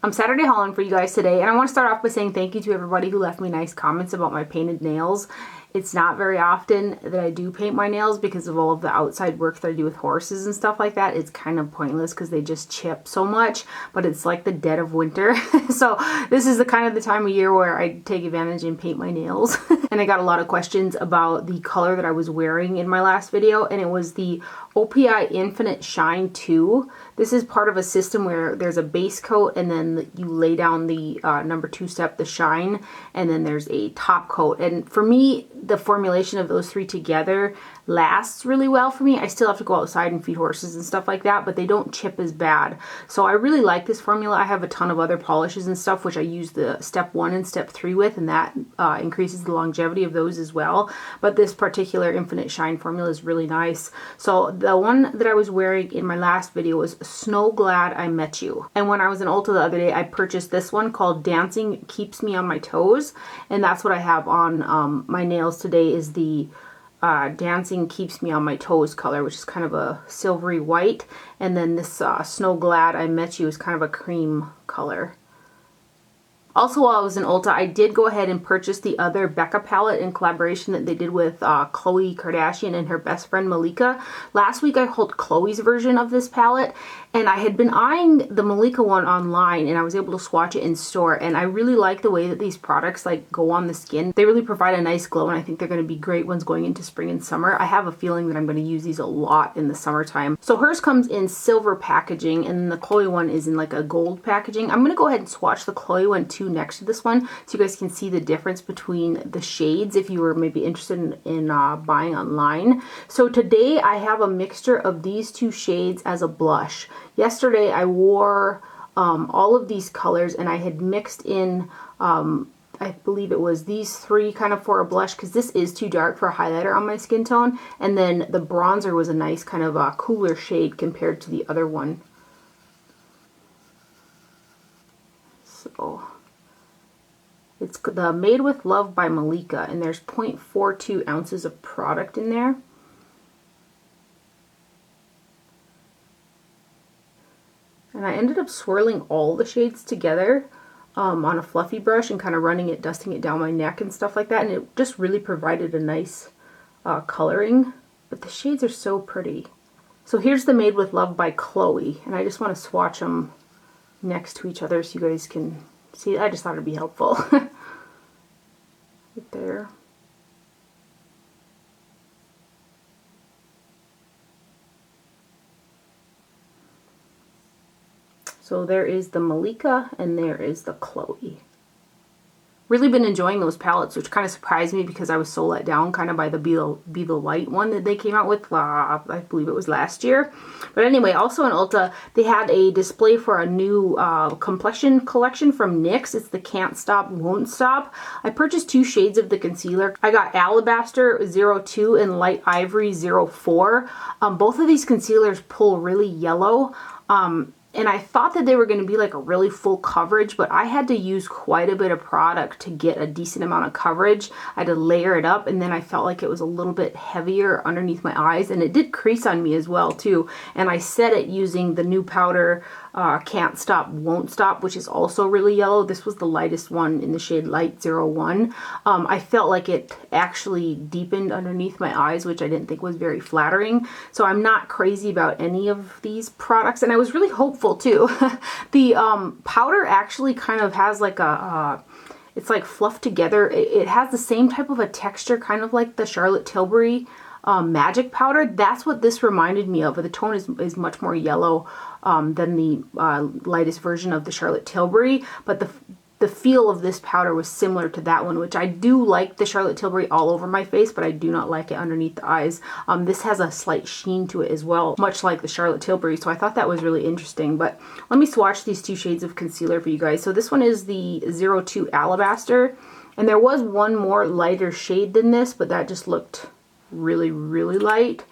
I'm Saturday hauling for you guys today, and I want to start off by saying thank you to everybody who left me nice comments about my painted nails. It's not very often that I do paint my nails because of all of the outside work that I do with horses and stuff like that. It's kind of pointless because they just chip so much, but it's like the dead of winter. So this is the kind of the time of year where I take advantage and paint my nails. And I got a lot of questions about the color that I was wearing in my last video, and it was the OPI Infinite Shine 2. This is part of a system where there's a base coat and then you lay down the number 2 step, the shine, and then there's a top coat. And for me, the formulation of those three together lasts really well for me. I still have to go outside and feed horses and stuff like that, but they don't chip as bad. So I really like this formula. I have a ton of other polishes and stuff which I use the step 1 and step 3 with, and that increases the longevity of those as well. But this particular Infinite Shine formula is really nice. So the one that I was wearing in my last video was Snow Glad I Met You. And when I was in Ulta the other day, I purchased this one called Dancing Keeps Me on My Toes, and that's what I have on my nails today, is the Dancing Keeps Me on My Toes color, which is kind of a silvery white, and then this Snow Glad I Met You is kind of a cream color. Also, while I was in Ulta, I did go ahead and purchase the other Becca palette in collaboration that they did with Khloe Kardashian and her best friend Malika. Last week I hauled Khloe's version of this palette, and I had been eyeing the Malika one online, and I was able to swatch it in store, and I really like the way that these products like go on the skin. They really provide a nice glow, and I think they're going to be great ones going into spring and summer. I have a feeling that I'm going to use these a lot in the summertime. So hers comes in silver packaging, and the Khloe one is in like a gold packaging. I'm going to go ahead and swatch the Khloe one too next to this one so you guys can see the difference between the shades if you were maybe interested in buying online. So today I have a mixture of these two shades as a blush. Yesterday I wore all of these colors, and I had mixed in I believe it was these three kind of for a blush because this is too dark for a highlighter on my skin tone, and then the bronzer was a nice kind of a cooler shade compared to the other one. So it's the Made with Love by Malika, and there's 0.42 ounces of product in there. And I ended up swirling all the shades together on a fluffy brush and kind of running it, dusting it down my neck and stuff like that, and it just really provided a nice coloring. But the shades are so pretty. So here's the Made with Love by Khloe, and I just want to swatch them next to each other so you guys can see. I just thought it'd be helpful. Right there. So there is the Malika and there is the Khloe. Really been enjoying those palettes, which kind of surprised me because I was so let down kind of by the Be the Light one that they came out with, I believe it was last year. But anyway, also in Ulta, they had a display for a new complexion collection from NYX. It's the Can't Stop, Won't Stop. I purchased 2 shades of the concealer. I got Alabaster 02 and Light Ivory 04. Both of these concealers pull really yellow. And I thought that they were going to be like a really full coverage, but I had to use quite a bit of product to get a decent amount of coverage. I had to layer it up, and then I felt like it was a little bit heavier underneath my eyes, and it did crease on me as well too. And I set it using the new powder Can't Stop, Won't Stop, which is also really yellow. This was the lightest one in the shade Light 01. I felt like it actually deepened underneath my eyes, which I didn't think was very flattering. So I'm not crazy about any of these products, and I was really hopeful too. The powder actually kind of has like a it's like fluffed together. It has the same type of a texture, kind of like the Charlotte Tilbury Magic powder. That's what this reminded me of. The tone is much more yellow than the lightest version of the Charlotte Tilbury, but the feel of this powder was similar to that one, which I do like the Charlotte Tilbury all over my face, but I do not like it underneath the eyes. This has a slight sheen to it as well, much like the Charlotte Tilbury, so I thought that was really interesting. But let me swatch these 2 shades of concealer for you guys. So this one is the 02 Alabaster, and there was one more lighter shade than this, but that just looked really, really light.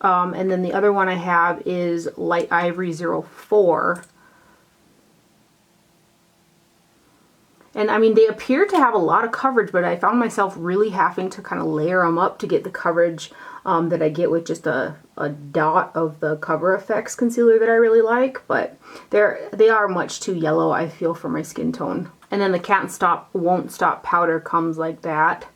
And then the other one I have is Light Ivory 04. And I mean, they appear to have a lot of coverage, but I found myself really having to kind of layer them up to get the coverage that I get with just a dot of the Cover FX concealer that I really like. But they are much too yellow, I feel, for my skin tone. And then the Can't Stop, Won't Stop powder comes like that.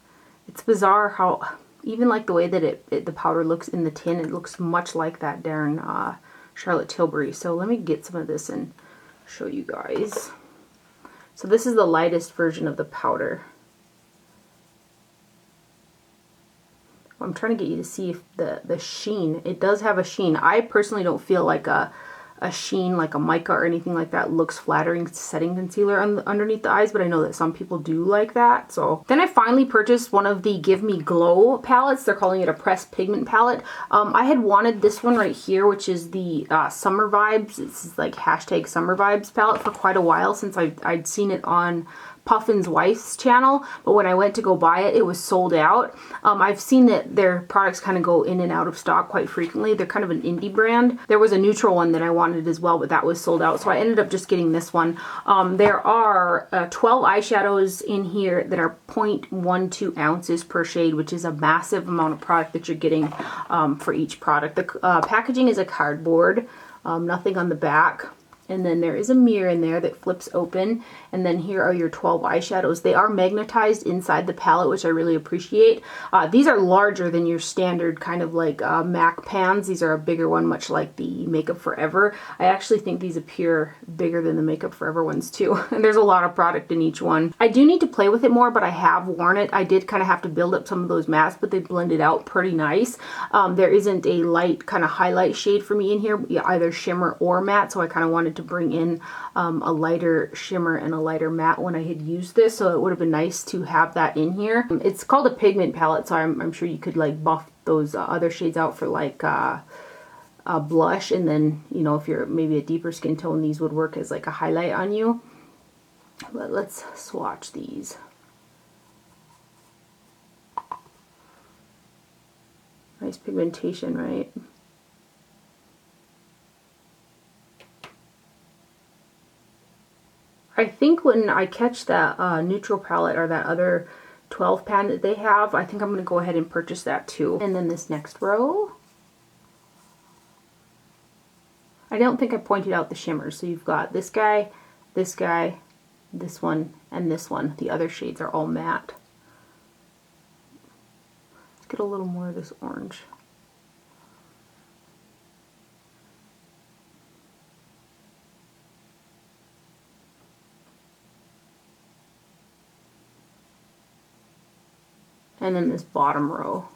It's bizarre how, even like the way that the powder looks in the tin, it looks much like that darn Charlotte Tilbury. So let me get some of this and show you guys. So this is the lightest version of the powder. I'm trying to get you to see if the sheen, it does have a sheen. I personally don't feel like a sheen, like a mica or anything like that, looks flattering setting concealer underneath the eyes, but I know that some people do like that. So then I finally purchased one of the Give Me Glow palettes. They're calling it a pressed pigment palette. I had wanted this one right here, which is the Summer Vibes. It's like hashtag Summer Vibes palette for quite a while, since I'd seen it on Puffin's wife's channel, but when I went to go buy it, it was sold out. I've seen that their products kind of go in and out of stock quite frequently. They're kind of an indie brand. There was a neutral one that I wanted as well, but that was sold out, so I ended up just getting this one. There are 12 eyeshadows in here that are 0.12 ounces per shade, which is a massive amount of product that you're getting for each product. The packaging is a cardboard, nothing on the back. And then there is a mirror in there that flips open. And then here are your 12 eyeshadows. They are magnetized inside the palette, which I really appreciate. These are larger than your standard kind of like MAC pans. These are a bigger one, much like the Makeup Forever. I actually think these appear bigger than the Makeup Forever ones too. And there's a lot of product in each one. I do need to play with it more, but I have worn it. I did kind of have to build up some of those mattes, but they blended out pretty nice. There isn't a light kind of highlight shade for me in here, either shimmer or matte, so I kind of wanted to bring in a lighter shimmer and a lighter matte when I had used this, so it would have been nice to have that in here. It's called a pigment palette, so I'm sure you could like buff those other shades out for like a blush, and then, you know, if you're maybe a deeper skin tone, these would work as like a highlight on you. But let's swatch these. Nice pigmentation, right? I think when I catch that neutral palette or that other 12 pan that they have, I think I'm going to go ahead and purchase that too. And then this next row, I don't think I pointed out the shimmers. So you've got this guy, this one, and this one. The other shades are all matte. Let's get a little more of this orange. And then this bottom row.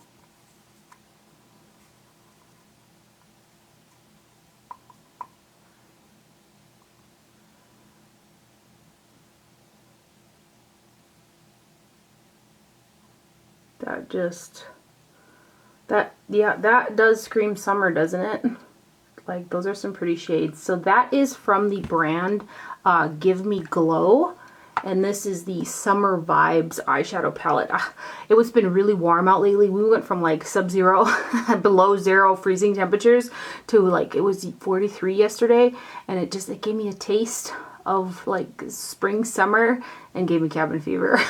That does scream summer, doesn't it? Like, those are some pretty shades. So that is from the brand Give Me Glow. And this is the Summer Vibes eyeshadow palette. It was been really warm out lately. We went from like sub-zero, below zero freezing temperatures to like, it was 43 yesterday. And it gave me a taste of like spring, summer, and gave me cabin fever.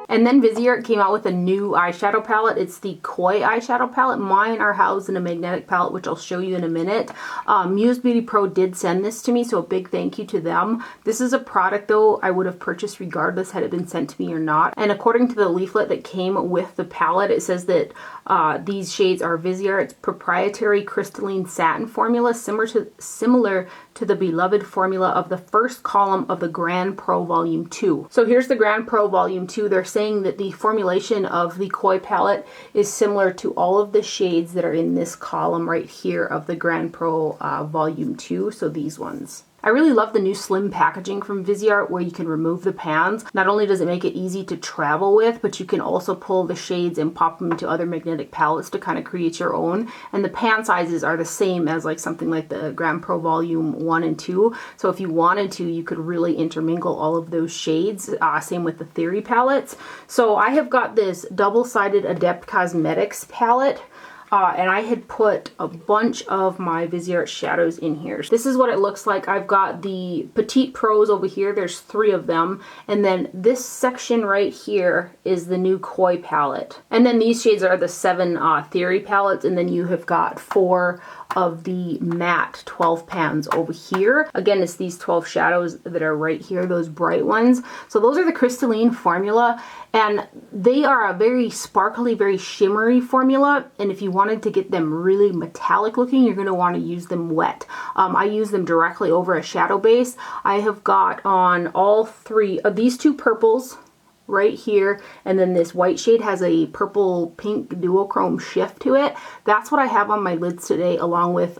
And then Viseart came out with a new eyeshadow palette. It's the Koi eyeshadow palette. Mine are housed in a magnetic palette, which I'll show you in a minute. Muse Beauty Pro did send this to me, so a big thank you to them. This is a product, though, I would have purchased regardless had it been sent to me or not. And according to the leaflet that came with the palette, it says that these shades are Viseart's proprietary crystalline satin formula, similar to the beloved formula of the first column of the Grand Pro Volume 2. So here's the Grand Pro Volume 2. They're saying that the formulation of the Koi palette is similar to all of the shades that are in this column right here of the Grand Pro Volume 2, so these ones. I really love the new slim packaging from Viseart where you can remove the pans. Not only does it make it easy to travel with, but you can also pull the shades and pop them into other magnetic palettes to kind of create your own. And the pan sizes are the same as like something like the Grand Pro Volume 1 and 2. So if you wanted to, you could really intermingle all of those shades. Same with the Theory palettes. So I have got this double-sided Adept Cosmetics palette. and I had put a bunch of my Viseart shadows in here. This is what it looks like. I've got the Petite Pros over here. There's 3 of them. And then this section right here is the new Koi palette. And then these shades are the 7 Theory palettes. And then you have got 4 of the matte 12 pans over here. Again, it's these 12 shadows that are right here, those bright ones. So those are the crystalline formula, and they are a very sparkly, very shimmery formula. And if you wanted to get them really metallic looking, you're going to want to use them wet. I use them directly over a shadow base. I have got on all 3 of these 2 purples right here, and then this white shade has a purple pink duochrome shift to it. That's what I have on my lids today, along with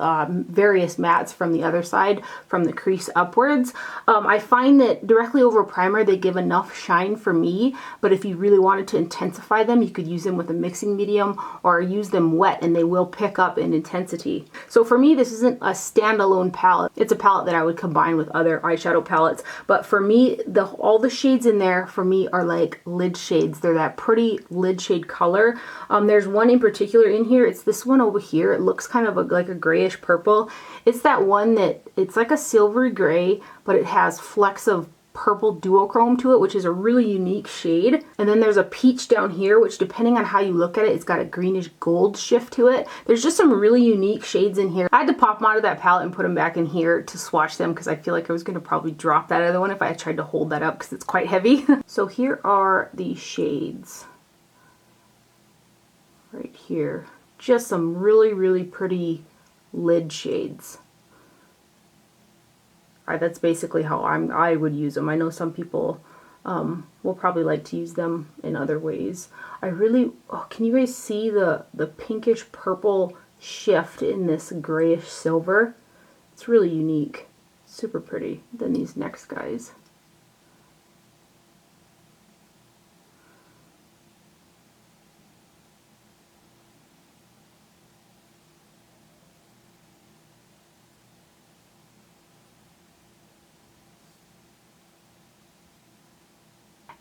various mattes from the other side, from the crease upwards. I find that directly over primer they give enough shine for me, but if you really wanted to intensify them, you could use them with a mixing medium or use them wet, and they will pick up in intensity. So for me, this isn't a standalone palette. It's a palette that I would combine with other eyeshadow palettes, but for me, all the shades in there for me are like lid shades. They're that pretty lid shade color. There's one in particular in here. It's this one over here. It looks kind of like a grayish purple. It's that one that it's like a silvery gray, but it has flecks of purple duochrome to it, which is a really unique shade. And then there's a peach down here, which depending on how you look at it, it's got a greenish gold shift to it. There's just some really unique shades in here. I had to pop them out of that palette and put them back in here to swatch them, because I feel like I was going to probably drop that other one if I tried to hold that up, because it's quite heavy. So here are the shades right here. Just some really, really pretty lid shades. That's basically how I would use them. I know some people will probably like to use them in other ways. I really, can you guys see the pinkish purple shift in this grayish silver? It's really unique. Super pretty. Then these next guys.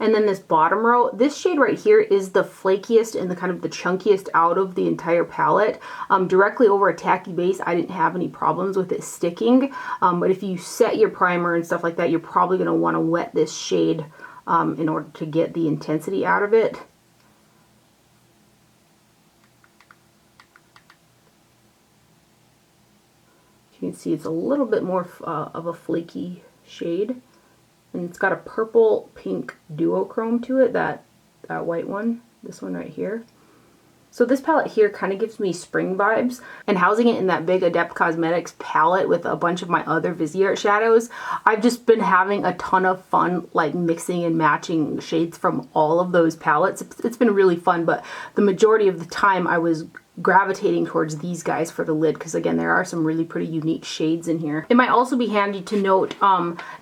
And then this bottom row, this shade right here is the flakiest and the kind of the chunkiest out of the entire palette. Directly over a tacky base, I didn't have any problems with it sticking. But if you set your primer and stuff like that, you're probably going to want to wet this shade in order to get the intensity out of it. You can see it's a little bit more of a flaky shade. And it's got a purple pink duochrome to it, that white one, this one right here. So this palette here kind of gives me spring vibes, and housing it in that big Adept Cosmetics palette with a bunch of my other Viseart shadows, I've just been having a ton of fun like mixing and matching shades from all of those palettes. It's been really fun, but the majority of the time I was gravitating towards these guys for the lid, because again, there are some really pretty unique shades in here. It might also be handy to note,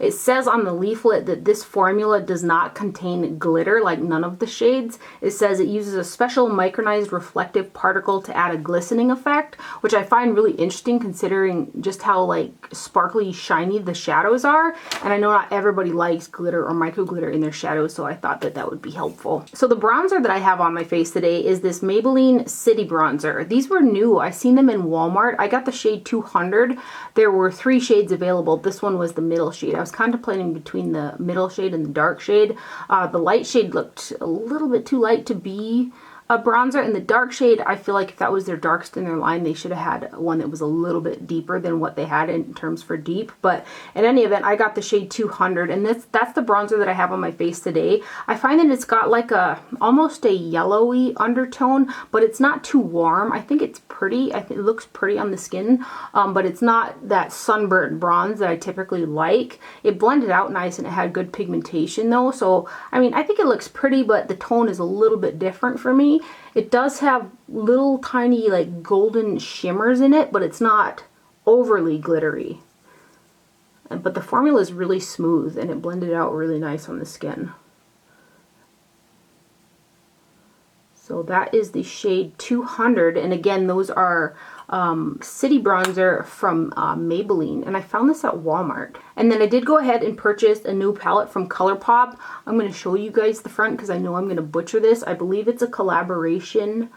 it says on the leaflet that this formula does not contain glitter, like none of the shades. It says it uses a special micronized reflective particle to add a glistening effect, which I find really interesting considering just how like sparkly shiny the shadows are. And I know not everybody likes glitter or micro glitter in their shadows, so I thought that that would be helpful. So the bronzer that I have on my face today is this Maybelline City Bronzer. These were new. I seen them in Walmart. I got the shade 200. There were 3 shades available. This one was the middle shade. I was contemplating between the middle shade and the dark shade. The light shade looked a little bit too light to be a bronzer, and the dark shade, I feel like if that was their darkest in their line, they should have had one that was a little bit deeper than what they had in terms for deep. But in any event, I got the shade 200, and that's the bronzer that I have on my face today. I find that it's got like almost a yellowy undertone, but it's not too warm. I think it's pretty. I think it looks pretty on the skin, but it's not that sunburnt bronze that I typically like. It blended out nice and it had good pigmentation though. So, I mean, I think it looks pretty, but the tone is a little bit different for me. It does have little tiny like golden shimmers in it, but it's not overly glittery. But the formula is really smooth and it blended out really nice on the skin. So that is the shade 200, and again, those are City Bronzer from Maybelline, and I found this at Walmart. And then I did go ahead and purchase a new palette from Colourpop. I'm going to show you guys the front because I know I'm going to butcher this. I believe it's a collaboration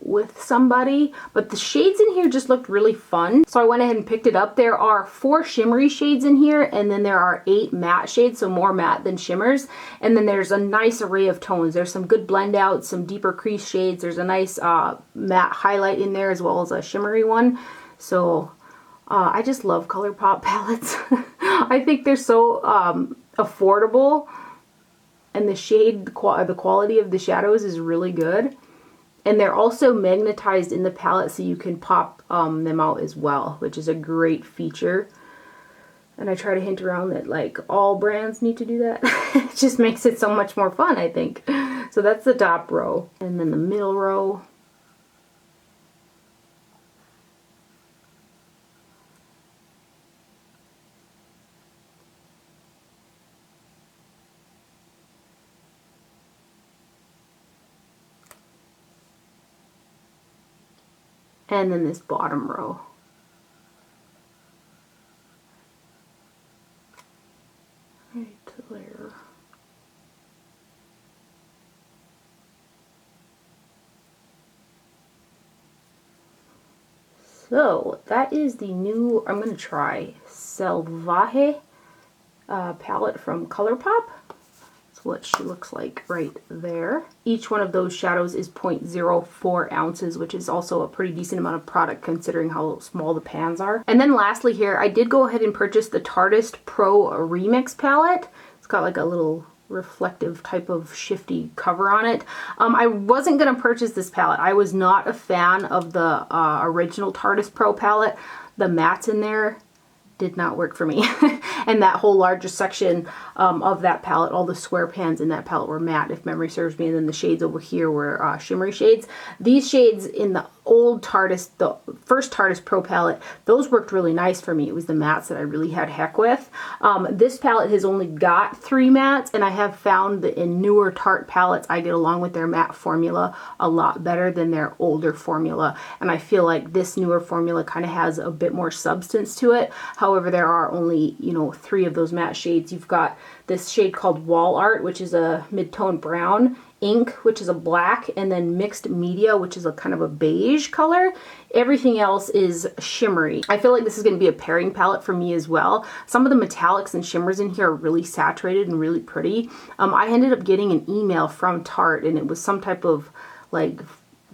with somebody, but the shades in here just looked really fun. So I went ahead and picked it up. There are 4 shimmery shades in here, and then there are 8 matte shades, so more matte than shimmers. And then there's a nice array of tones. There's some good blend outs, some deeper crease shades. There's a nice matte highlight in there as well as a shimmery one. So I just love Colourpop palettes. I think they're so affordable, and the quality of the shadows is really good. And they're also magnetized in the palette, so you can pop them out as well, which is a great feature. And I try to hint around that like all brands need to do that. It just makes it so much more fun, I think. So that's the top row. And then the middle row. And then this bottom row. Right there. So that is the new, I'm going to try Salvaje palette from Colourpop. That's what she looks like right there. Each one of those shadows is 0.04 ounces, which is also a pretty decent amount of product considering how small the pans are. And then lastly here, I did go ahead and purchase the Tarte Pro Remix palette. It's got like a little reflective type of shifty cover on it. I wasn't going to purchase this palette. I was not a fan of the original Tarte Pro palette. The mattes in there did not work for me. And that whole larger section of that palette, all the square pans in that palette were matte, if memory serves me, and then the shades over here were shimmery shades. These shades in the old Tarte, the first Tarte Pro palette, those worked really nice for me. It was the mattes that I really had heck with. This palette has only got 3 mattes, and I have found that in newer Tarte palettes, I get along with their matte formula a lot better than their older formula. And I feel like this newer formula kind of has a bit more substance to it. However, there are only, you know, 3 of those matte shades. You've got this shade called Wall Art, which is a mid-tone brown, Ink, which is a black, and then Mixed Media, which is a kind of a beige color. Everything else is shimmery. I feel like this is going to be a pairing palette for me as well. Some of the metallics and shimmers in here are really saturated and really pretty. I ended up getting an email from Tarte, and it was some type of like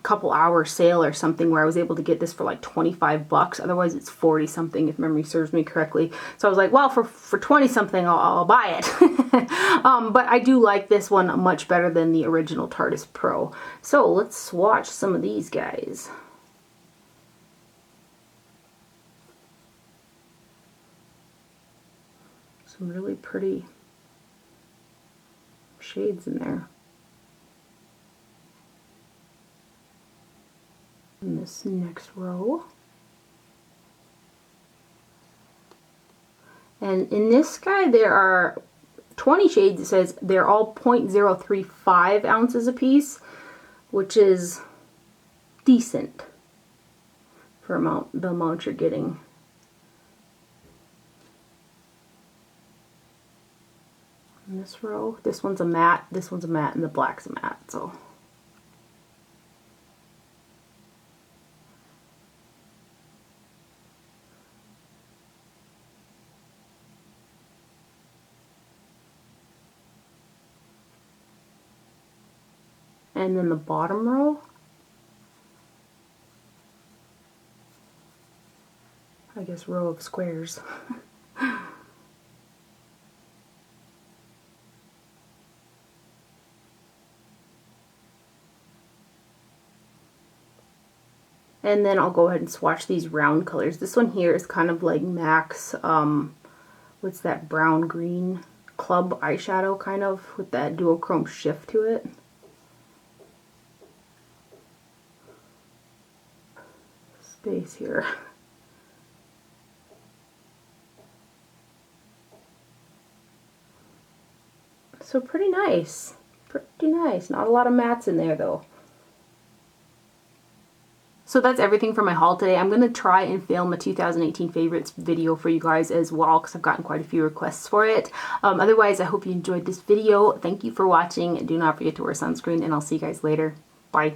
couple hour sale or something where I was able to get this for like 25 bucks. Otherwise it's 40 something if memory serves me correctly. So I was like, well, for 20 something I'll buy it. But I do like this one much better than the original Tarte Pro. So let's swatch some of these guys. Some really pretty shades in there. In this next row. And in this guy there are 20 shades. It says they're all 0.035 ounces a piece, which is decent for the amount you're getting. In this row, this one's a matte, and the black's a matte, so. And then the bottom row, I guess row of squares. And then I'll go ahead and swatch these round colors. This one here is kind of like MAC's, what's that, brown green club eyeshadow kind of, with that duochrome shift to it. Space here. So pretty nice. Pretty nice. Not a lot of mattes in there though. So that's everything for my haul today. I'm going to try and film a 2018 favorites video for you guys as well, because I've gotten quite a few requests for it. Otherwise, I hope you enjoyed this video. Thank you for watching. Do not forget to wear sunscreen, and I'll see you guys later. Bye.